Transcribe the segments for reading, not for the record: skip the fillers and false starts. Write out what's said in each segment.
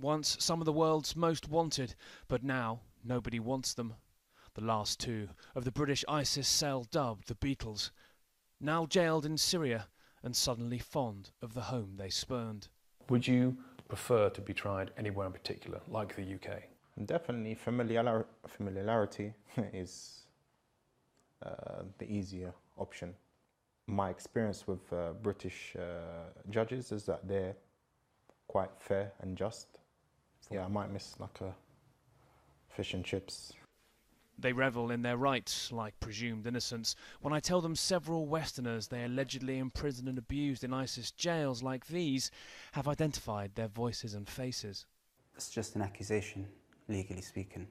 Once some of the world's most wanted, but now nobody wants them. The last two of the British ISIS cell dubbed the Beatles, now jailed in Syria and suddenly fond of the home they spurned. Would you prefer to be tried anywhere in particular, like the UK? Definitely familiarity is the easier option. My experience with British judges is that they're quite fair and just. Yeah, I might miss like a fish and chips. They revel in their rights, like presumed innocence. When I tell them several Westerners they allegedly imprisoned and abused in ISIS jails like these have identified their voices and faces. It's just an accusation, legally speaking.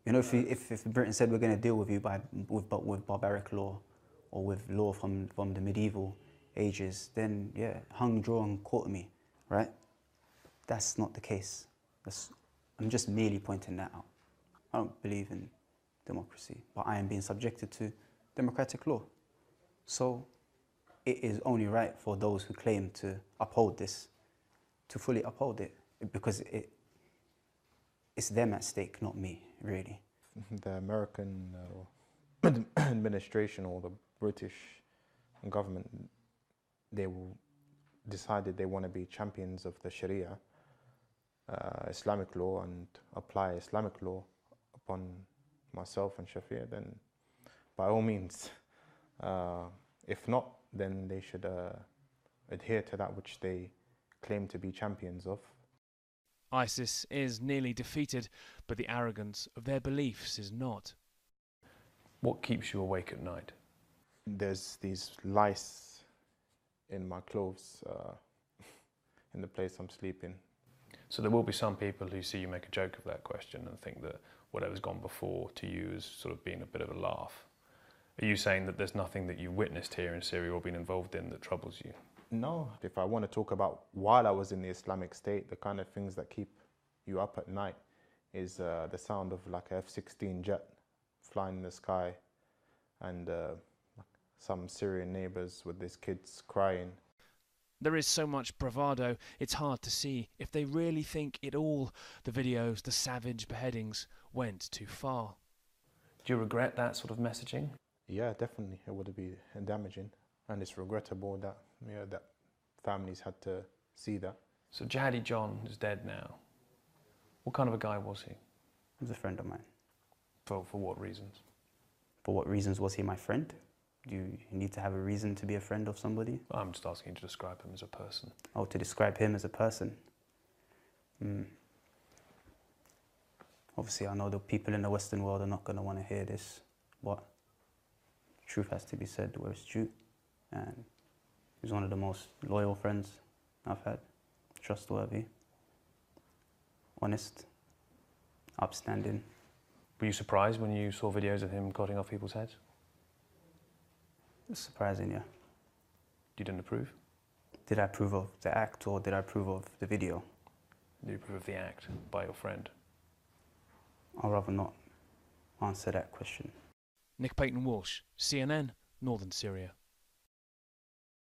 You know, if Britain said we're going to deal with you with barbaric law or with law from the medieval ages, then yeah, hung, draw and quarter me, right? That's not the case. I'm just merely pointing that out. I don't believe in democracy, but I am being subjected to democratic law. So it is only right for those who claim to uphold this to fully uphold it, because it's them at stake, not me, really. The American administration or the British government, they decided they want to be champions of the Sharia, Islamic law, and apply Islamic law upon myself and Shafir, then by all means. If not, then they should adhere to that which they claim to be champions of. ISIS is nearly defeated, but the arrogance of their beliefs is not. What keeps you awake at night? There's these lice in my clothes, in the place I'm sleeping. So there will be some people who see you make a joke of that question and think that whatever's gone before to you has sort of been a bit of a laugh. Are you saying that there's nothing that you witnessed here in Syria or been involved in that troubles you? No. If I want to talk about while I was in the Islamic State, the kind of things that keep you up at night is the sound of like a F-16 jet flying in the sky, and some Syrian neighbours with these kids crying. There is so much bravado, it's hard to see if they really think it all, the videos, the savage beheadings, went too far. Do you regret that sort of messaging? Yeah, definitely. It would be damaging, and it's regrettable that that families had to see that. So Jihadi John is dead now. What kind of a guy was he? He was a friend of mine. For what reasons? For what reasons was he my friend? Do you need to have a reason to be a friend of somebody? I'm just asking you to describe him as a person. Oh, to describe him as a person? Obviously, I know the people in the Western world are not going to want to hear this, but truth has to be said where it's due. And he's one of the most loyal friends I've had. Trustworthy, honest, upstanding. Were you surprised when you saw videos of him cutting off people's heads? It's surprising, yeah. You didn't approve? Did I approve of the act or did I approve of the video? Did you approve of the act by your friend? I'd rather not answer that question. Nick Paton Walsh, CNN, Northern Syria.